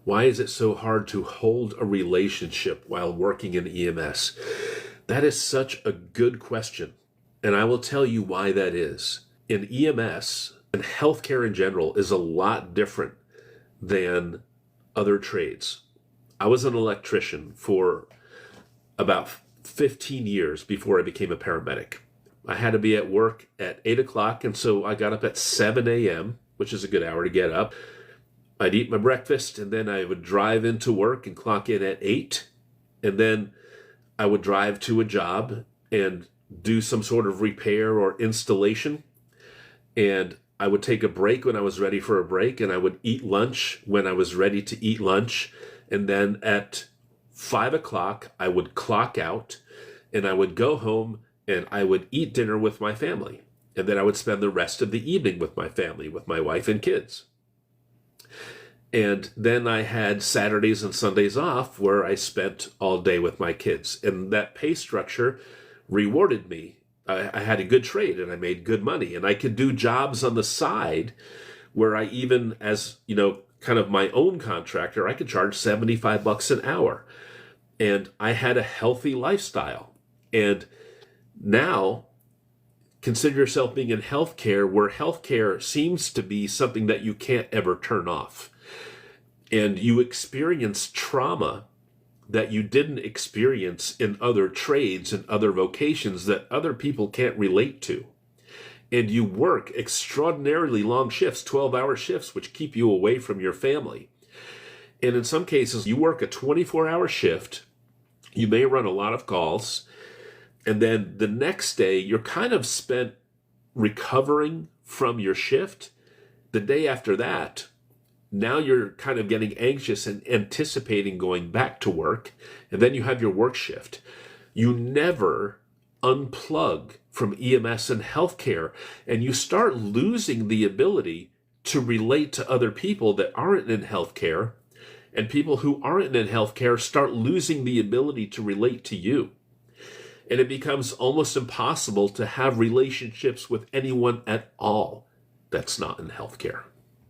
Why is it so hard to hold a relationship while working in EMS? That is such a good question, and I will tell you why that is. In EMS, and healthcare in general, is a lot different than other trades. I was an electrician for about 15 years before I became a paramedic. I had to be at work at 8 o'clock, and so I got up at 7 a.m., which is a good hour to get up. I'd eat my breakfast, and then I would drive into work and clock in at 8, and then I would drive to a job and do some sort of repair or installation, and I would take a break when I was ready for a break, and I would eat lunch when I was ready to eat lunch, and then at 5 o'clock, I would clock out, and I would go home, and I would eat dinner with my family, and then I would spend the rest of the evening with my family, with my wife and kids. And then I had Saturdays and Sundays off where I spent all day with my kids. And that pay structure rewarded me. I had a good trade and I made good money. And I could do jobs on the side where I even, as, kind of my own contractor, I could charge $75 an hour. And I had a healthy lifestyle. And now, consider yourself being in healthcare, where healthcare seems to be something that you can't ever turn off. And you experience trauma that you didn't experience in other trades and other vocations that other people can't relate to. And you work extraordinarily long shifts, 12-hour shifts, which keep you away from your family. And in some cases, you work a 24-hour shift, you may run a lot of calls, and then the next day, you're kind of spent recovering from your shift. The day after that, now you're kind of getting anxious and anticipating going back to work, and then you have your work shift. You never unplug from EMS and healthcare, and you start losing the ability to relate to other people that aren't in healthcare, and people who aren't in healthcare start losing the ability to relate to you. And it becomes almost impossible to have relationships with anyone at all that's not in healthcare.